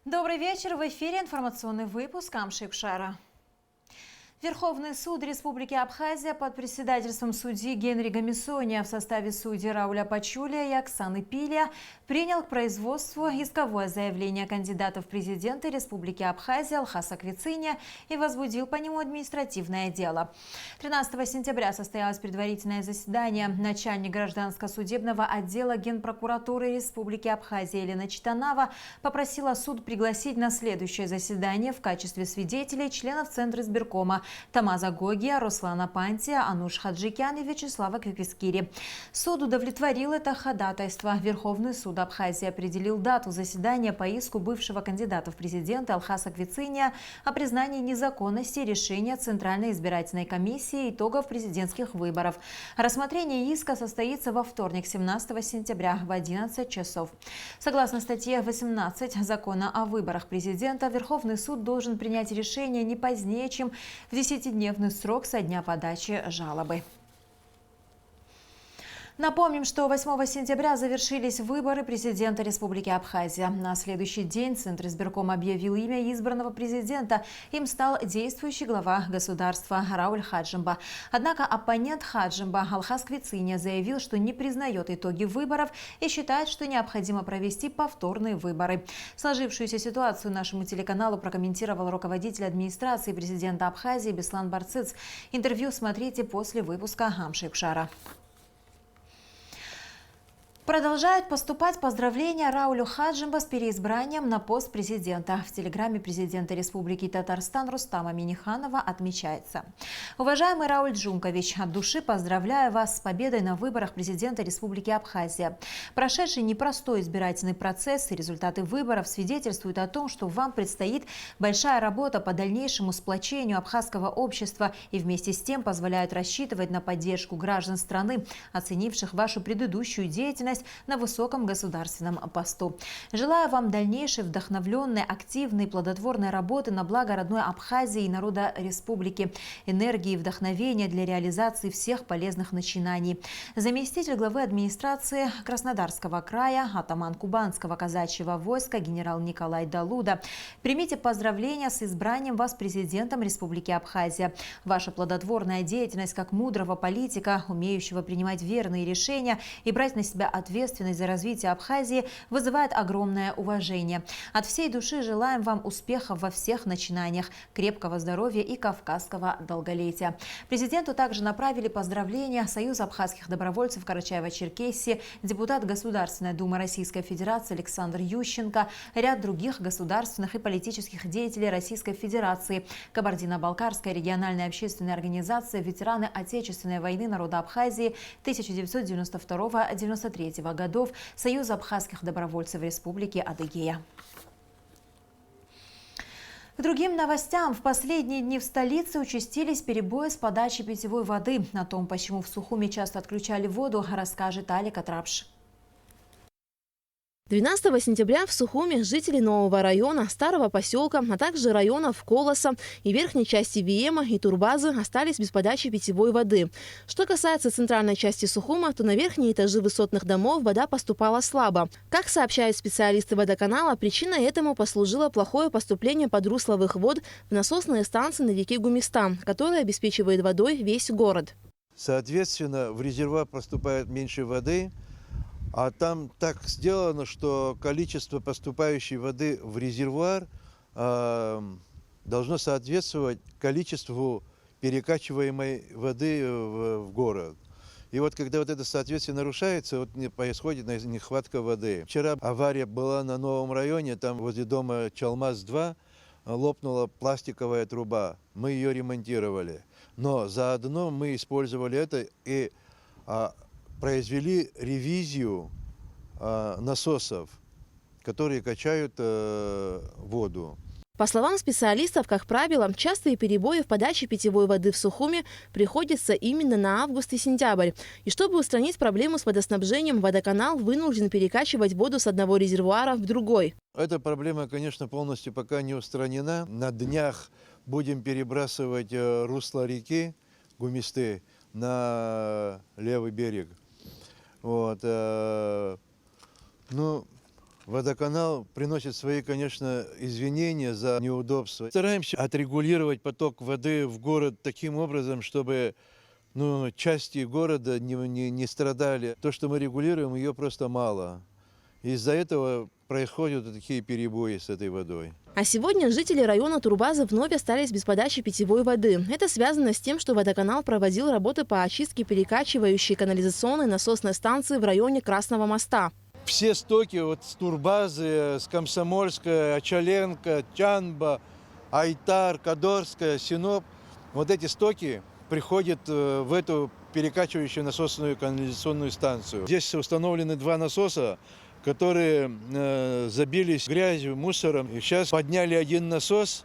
Добрый вечер. В эфире информационный выпуск Амшипшара. Верховный суд Республики Абхазия под председательством судьи Генри Гамисония в составе судей Рауля Пачулия и Оксаны Пилия принял к производству исковое заявление кандидата в президенты Республики Абхазия Алхаса Квициния и возбудил по нему административное дело. 13 сентября состоялось предварительное заседание. Начальник гражданско-судебного отдела Генпрокуратуры Республики Абхазия Елена Читанава попросила суд пригласить на следующее заседание в качестве свидетелей членов Центра избиркома Тамаза Гогия, Руслана Пантия, Ануш Хаджикян и Вячеслава Квикискири. Суд удовлетворил это ходатайство. Верховный суд Абхазии определил дату заседания по иску бывшего кандидата в президенты Алхаса Квициния о признании незаконности решения Центральной избирательной комиссии итогов президентских выборов. Рассмотрение иска состоится во вторник, 17 сентября в 11 часов. Согласно статье 18 Закона о выборах президента, Верховный суд должен принять решение не позднее, чем в 10-дневный срок со дня подачи жалобы. Напомним, что 8 сентября завершились выборы президента Республики Абхазия. На следующий день Центр избиркома объявил имя избранного президента. Им стал действующий глава государства Рауль Хаджимба. Однако оппонент Хаджимба Алхас Квициния заявил, что не признает итоги выборов и считает, что необходимо провести повторные выборы. Сложившуюся ситуацию нашему телеканалу прокомментировал руководитель администрации президента Абхазии Беслан Барцыц. Интервью смотрите после выпуска Амшипшара. Продолжают поступать поздравления Раулю Хаджимба с переизбранием на пост президента. В телеграме президента Республики Татарстан Рустама Миниханова отмечается: уважаемый Рауль Джункович, от души поздравляю вас с победой на выборах президента Республики Абхазия. Прошедший непростой избирательный процесс и результаты выборов свидетельствуют о том, что вам предстоит большая работа по дальнейшему сплочению абхазского общества и вместе с тем позволяют рассчитывать на поддержку граждан страны, оценивших вашу предыдущую деятельность на высоком государственном посту. Желаю вам дальнейшей вдохновленной, активной, плодотворной работы на благо родной Абхазии и народа республики, энергии и вдохновения для реализации всех полезных начинаний. Заместитель главы администрации Краснодарского края, атаман Кубанского казачьего войска генерал Николай Далуда. Примите поздравления с избранием вас президентом Республики Абхазия. Ваша плодотворная деятельность как мудрого политика, умеющего принимать верные решения и брать на себя ответственность за развитие Абхазии, вызывает огромное уважение. От всей души желаем вам успехов во всех начинаниях, крепкого здоровья и кавказского долголетия. Президенту также направили поздравления Союз абхазских добровольцев Карачаево-Черкесии, депутат Государственной Думы Российской Федерации Александр Ющенко, ряд других государственных и политических деятелей Российской Федерации, Кабардино-Балкарская региональная общественная организация «Ветераны Отечественной войны народа Абхазии 1992-1993 годов, Союз абхазских добровольцев Республики Адыгея. К другим новостям. В последние дни в столице участились перебои с подачей питьевой воды. О том, почему в Сухуми часто отключали воду, расскажет Алика Трапш. 12 сентября в Сухуми жители нового района, старого поселка, а также районов Колоса и верхней части Виема и Турбазы остались без подачи питьевой воды. Что касается центральной части Сухума, то на верхние этажи высотных домов вода поступала слабо. Как сообщают специалисты водоканала, причиной этому послужило плохое поступление подрусловых вод в насосные станции на реке Гумистан, которая обеспечивает водой весь город. Соответственно, в резервуар поступает меньше воды. А там так сделано, что количество поступающей воды в резервуар должно соответствовать количеству перекачиваемой воды в город. И вот когда вот это соответствие нарушается, вот происходит нехватка воды. Вчера авария была на новом районе, там возле дома Чалмаз-2 лопнула пластиковая труба. Мы ее ремонтировали. Но заодно мы использовали это и произвели ревизию насосов, которые качают воду. По словам специалистов, как правило, частые перебои в подаче питьевой воды в Сухуми приходятся именно на август и сентябрь. И чтобы устранить проблему с водоснабжением, водоканал вынужден перекачивать воду с одного резервуара в другой. Эта проблема, конечно, полностью пока не устранена. На днях будем перебрасывать русло реки Гумисты на левый берег. Вот. Ну, Водоканал приносит свои, конечно, извинения за неудобства. Стараемся отрегулировать поток воды в город таким образом, чтобы части города не страдали. То, что мы регулируем, ее просто мало. Из-за этого происходят вот такие перебои с этой водой. А сегодня жители района Турбазы вновь остались без подачи питьевой воды. Это связано с тем, что водоканал проводил работы по очистке перекачивающей канализационной насосной станции в районе Красного моста. Все стоки вот с Турбазы, с Комсомольска, Очаленко, Тянба, Айтар, Кадорская, Синоп, вот эти стоки приходят в эту перекачивающую насосную канализационную станцию. Здесь установлены 2 насоса, которые забились грязью, мусором. И сейчас подняли 1 насос,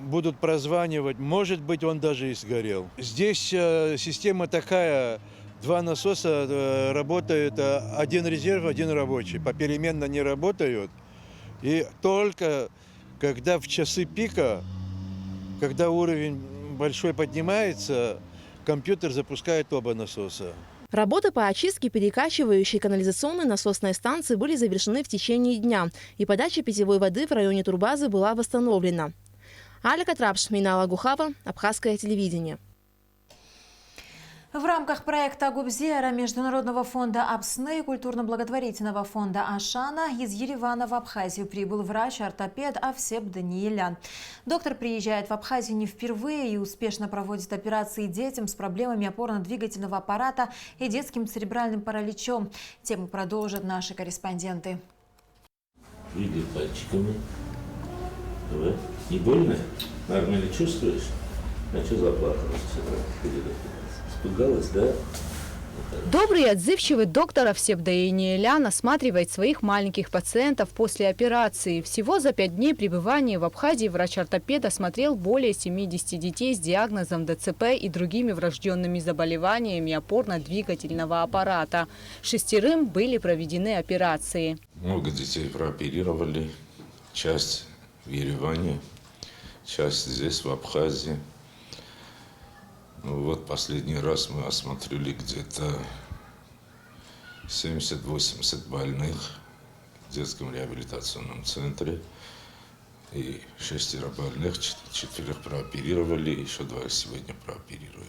будут прозванивать, может быть, он даже и сгорел. Здесь система такая, 2 насоса работают, 1 резерв, 1 рабочий. Попеременно не работают. И только когда в часы пика, когда уровень большой поднимается, компьютер запускает оба насоса. Работы по очистке перекачивающей канализационной насосной станции были завершены в течение дня, и подача питьевой воды в районе Турбазы была восстановлена. Аля Катрапш, Минала Гухава, Абхазское телевидение. В рамках проекта Губзера Международного фонда Апсны и культурно-благотворительного фонда Ашана из Еревана в Абхазию прибыл врач-ортопед Авсеп Даниелян. Доктор приезжает в Абхазию не впервые и успешно проводит операции детям с проблемами опорно-двигательного аппарата и детским церебральным параличом. Тему продолжат наши корреспонденты. Двигай пальчиками. Давай. Не больно? Нормально чувствуешь? А что заплакалась? Испугалась, да? Добрый и отзывчивый доктор Авсеп Даниелян осматривает своих маленьких пациентов после операции. Всего за 5 дней пребывания в Абхазии врач-ортопед осмотрел более 70 детей с диагнозом ДЦП и другими врожденными заболеваниями опорно-двигательного аппарата. 6 были проведены операции. Много детей прооперировали. Часть в Ереване, часть здесь, в Абхазии. Вот последний раз мы осмотрели где-то 70-80 больных в детском реабилитационном центре. И 6 больных, 4 прооперировали, еще 2 сегодня прооперируем.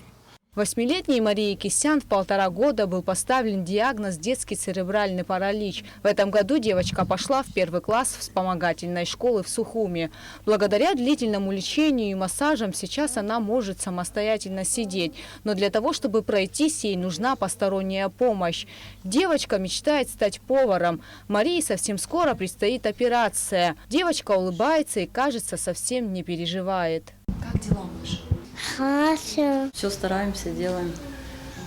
8-летней Марии Кисян в 1,5 года был поставлен диагноз детский церебральный паралич. В этом году девочка пошла в 1 класс вспомогательной школы в Сухуми. Благодаря длительному лечению и массажам сейчас она может самостоятельно сидеть. Но для того, чтобы пройтись, ей нужна посторонняя помощь. Девочка мечтает стать поваром. Марии совсем скоро предстоит операция. Девочка улыбается и, кажется, совсем не переживает. Как дела, Маша? Хорошо. Все стараемся, делаем,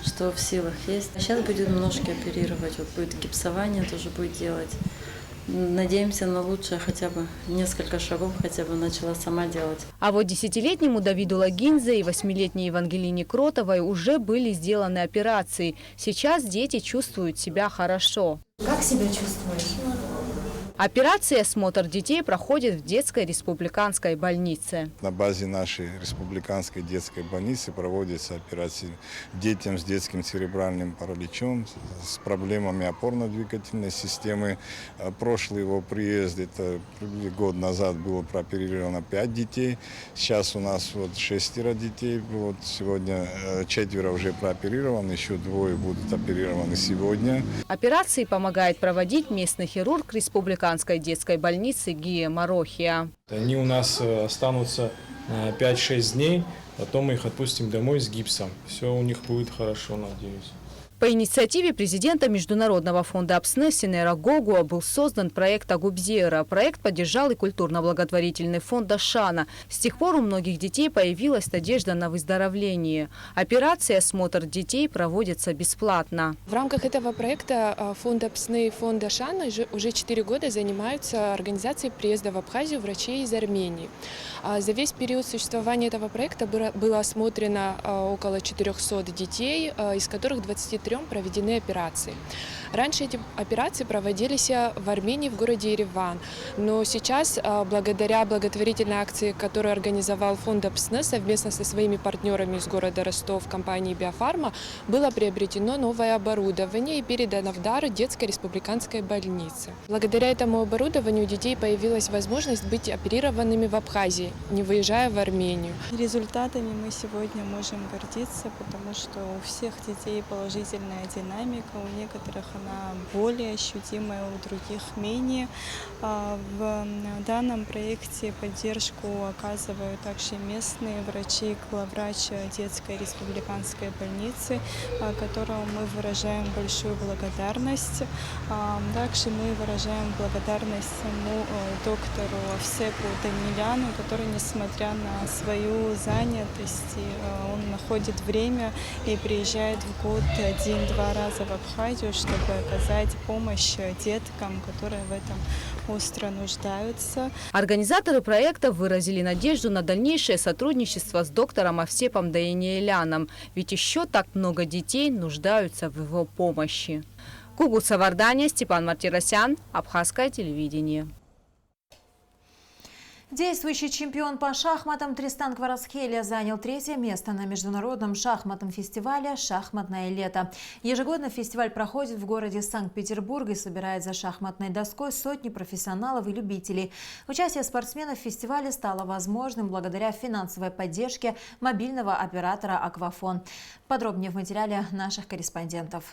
что в силах есть. Сейчас будем ножки оперировать, вот будет гипсование тоже будет делать. Надеемся на лучшее, хотя бы несколько шагов хотя бы начала сама делать. А вот 10-летнему Давиду Лагинзе и 8-летней Евангелине Кротовой уже были сделаны операции. Сейчас дети чувствуют себя хорошо. Как себя чувствуешь? Операция и осмотр детей проходит в детской республиканской больнице. На базе нашей республиканской детской больницы проводятся операции детям с детским церебральным параличом, с проблемами опорно-двигательной системы. Прошлый его приезд, это год назад, было прооперировано 5 детей. Сейчас у нас 6 детей. Вот сегодня 4 уже прооперированы, еще 2 будут оперированы сегодня. Операции помогает проводить местный хирург республиканской детской больницы Гия Марохия. Они у нас останутся 5-6 дней, потом мы их отпустим домой с гипсом. Все у них будет хорошо, надеюсь. По инициативе президента Международного фонда Апсны Синера Гогуа был создан проект Агубзера. Проект поддержал и культурно-благотворительный фонд Ашана. С тех пор у многих детей появилась надежда на выздоровление. Операции и осмотр детей проводятся бесплатно. В рамках этого проекта фонд Апсны и фонд Ашана уже 4 года занимаются организацией приезда в Абхазию врачей из Армении. За весь период существования этого проекта было осмотрено около 400 детей, из которых 23 3 проведены операции. Раньше эти операции проводились в Армении, в городе Ереван. Но сейчас, благодаря благотворительной акции, которую организовал фонд ОПСН совместно со своими партнерами из города Ростов, компании «Биофарма», было приобретено новое оборудование и передано в дар детской республиканской больнице. Благодаря этому оборудованию у детей появилась возможность быть оперированными в Абхазии, не выезжая в Армению. Результатами мы сегодня можем гордиться, потому что у всех детей положительная динамика, у некоторых она более ощутимая, у других менее. В данном проекте поддержку оказывают также местные врачи, главврач детской республиканской больницы, которому мы выражаем большую благодарность. Также мы выражаем благодарность самому доктору Овсепу Даниляну, который, несмотря на свою занятость, он находит время и приезжает в год 1-2 раза в Абхазию, чтобы оказать помощь деткам, которые в этом остро нуждаются. Организаторы проекта выразили надежду на дальнейшее сотрудничество с доктором Овсепом Даниляном, ведь еще так много детей нуждаются в его помощи. Гугу Савардания, Степан Мартиросян, Абхазское телевидение. Действующий чемпион по шахматам Тристан Кварацхелия занял 3-е место на международном шахматном фестивале «Шахматное лето». Ежегодно фестиваль проходит в городе Санкт-Петербург и собирает за шахматной доской сотни профессионалов и любителей. Участие спортсменов в фестивале стало возможным благодаря финансовой поддержке мобильного оператора «Аквафон». Подробнее в материале наших корреспондентов.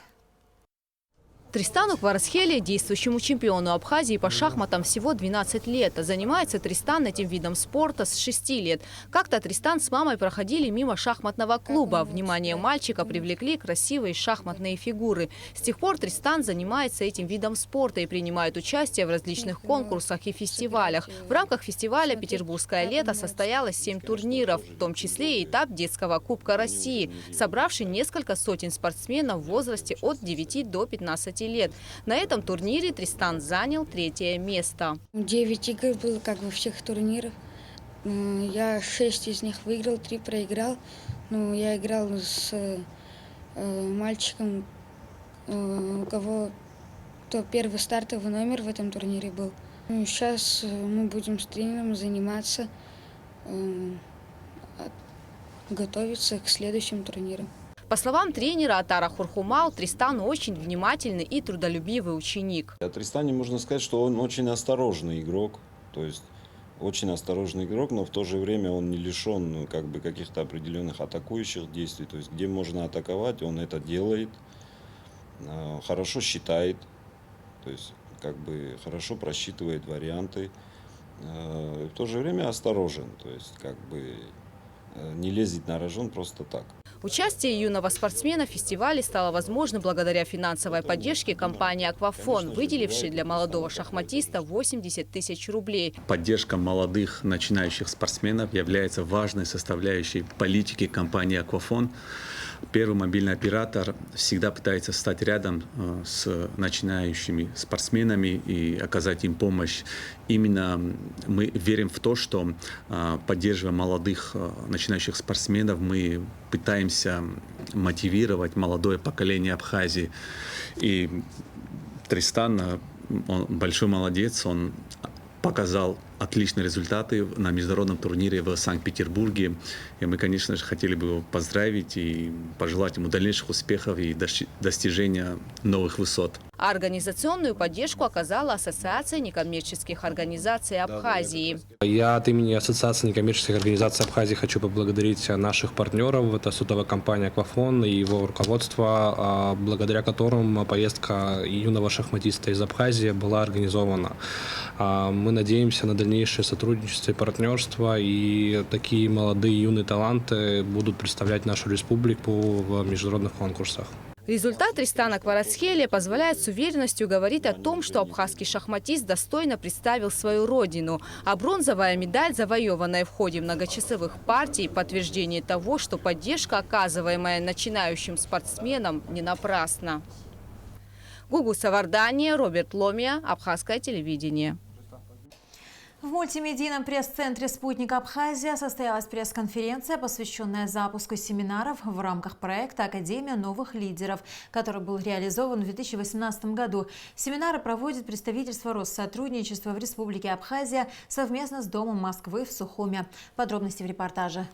Тристану Кварацхелия, действующему чемпиону Абхазии по шахматам, всего 12 лет. Занимается Тристан этим видом спорта с 6 лет. Как-то Тристан с мамой проходили мимо шахматного клуба. Внимание мальчика привлекли красивые шахматные фигуры. С тех пор Тристан занимается этим видом спорта и принимает участие в различных конкурсах и фестивалях. В рамках фестиваля «Петербургское лето» состоялось 7 турниров, в том числе и этап детского Кубка России, собравший несколько сотен спортсменов в возрасте от 9 до 15 лет. На этом турнире Тристан занял 3-е место. 9 игр было, как во всех турнирах. Я 6 из них выиграл, 3 проиграл. Я играл с мальчиком, у кого первый стартовый номер в этом турнире был. Сейчас мы будем с тренером заниматься, готовиться к следующим турнирам. По словам тренера Атара Хурхумау, Тристан очень внимательный и трудолюбивый ученик. О Тристане можно сказать, что он очень осторожный игрок. То есть очень осторожный игрок, но в то же время он не лишен каких-то определенных атакующих действий. То есть где можно атаковать, он это делает, хорошо считает, то есть хорошо просчитывает варианты. В то же время осторожен, то есть не лезет на рожон просто так. Участие юного спортсмена в фестивале стало возможным благодаря финансовой поддержке компании «Аквафон», выделившей для молодого шахматиста 80 тысяч рублей. Поддержка молодых начинающих спортсменов является важной составляющей политики компании «Аквафон». Первый мобильный оператор всегда пытается стать рядом с начинающими спортсменами и оказать им помощь. Именно мы верим в то, что, поддерживая молодых начинающих спортсменов, мы пытаемся мотивировать молодое поколение Абхазии. И Тристан, он большой молодец, он показал отличные результаты на международном турнире в Санкт-Петербурге. И мы, конечно же, хотели бы его поздравить и пожелать ему дальнейших успехов и достижения новых высот. А организационную поддержку оказала Ассоциация некоммерческих организаций Абхазии. Я от имени Ассоциации некоммерческих организаций Абхазии хочу поблагодарить наших партнеров. Это сотовая компания «Аквафон» и его руководство, благодаря которым поездка юного шахматиста из Абхазии была организована. Мы надеемся на дальнейшее сотрудничество и партнерство, и такие молодые юные таланты будут представлять нашу республику в международных конкурсах. Результат Тристана Кварацхелия позволяет с уверенностью говорить о том, что абхазский шахматист достойно представил свою родину. А бронзовая медаль, завоеванная в ходе многочасовых партий, подтверждение того, что поддержка, оказываемая начинающим спортсменам, не напрасна. Гугу Савардания, Роберт Ломия, Абхазское телевидение. В мультимедийном пресс-центре «Спутник Абхазия» состоялась пресс-конференция, посвященная запуску семинаров в рамках проекта «Академия новых лидеров», который был реализован в 2018 году. Семинары проводит представительство Россотрудничества в Республике Абхазия совместно с Домом Москвы в Сухуме. Подробности в репортаже.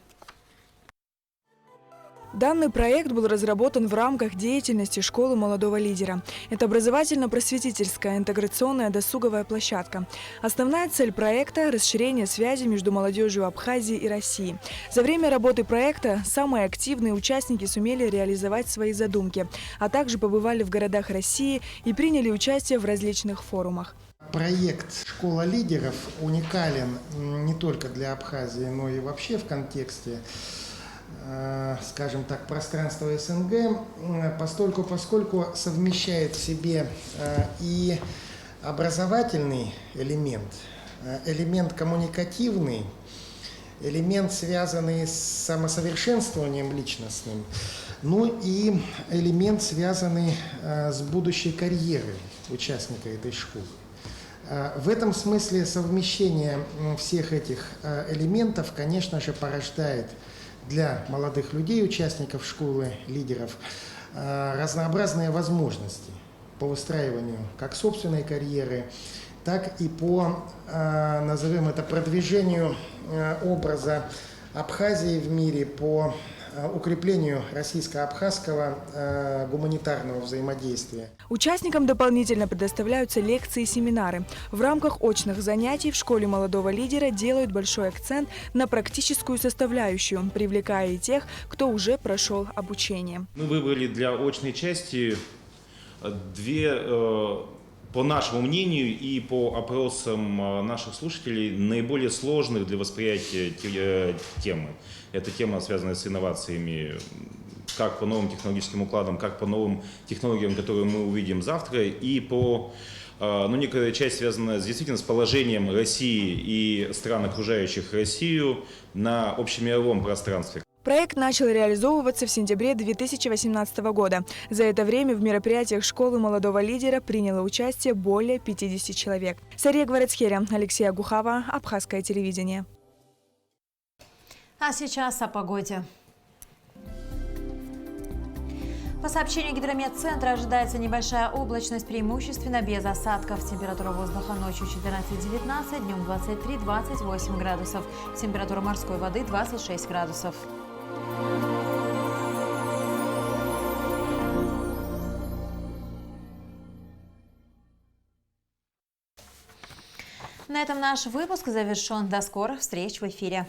Данный проект был разработан в рамках деятельности школы молодого лидера. Это образовательно-просветительская интеграционная досуговая площадка. Основная цель проекта – расширение связи между молодежью Абхазии и России. За время работы проекта самые активные участники сумели реализовать свои задумки, а также побывали в городах России и приняли участие в различных форумах. Проект «Школа лидеров» уникален не только для Абхазии, но и вообще в контексте, скажем так, пространства СНГ, поскольку совмещает в себе и образовательный элемент, элемент коммуникативный, элемент, связанный с самосовершенствованием личностным, ну и элемент, связанный с будущей карьерой участника этой школы. В этом смысле совмещение всех этих элементов, конечно же, порождает для молодых людей, участников школы лидеров, разнообразные возможности по выстраиванию как собственной карьеры, так и по, назовем это, продвижению образа Абхазии в мире, по укреплению российско-абхазского гуманитарного взаимодействия. Участникам дополнительно предоставляются лекции и семинары. В рамках очных занятий в школе молодого лидера делают большой акцент на практическую составляющую, привлекая и тех, кто уже прошел обучение. Мы выбрали для очной части две, по нашему мнению и по опросам наших слушателей, наиболее сложных для восприятия темы. Это тема, связанная с инновациями, как по новым технологическим укладам, как по новым технологиям, которые мы увидим завтра, и по, некая часть связана действительно с положением России и стран, окружающих Россию, на общемировом пространстве. Проект начал реализовываться в сентябре 2018 года. За это время в мероприятиях школы молодого лидера приняло участие более 50 человек. Сария Гварецхеря, Алексей Агухава, Абхазское телевидение. А сейчас о погоде. По сообщению Гидрометцентра ожидается небольшая облачность, преимущественно без осадков. Температура воздуха ночью 14-19, днем 23-28 градусов. Температура морской воды 26 градусов. На этом наш выпуск завершен. До скорых встреч в эфире.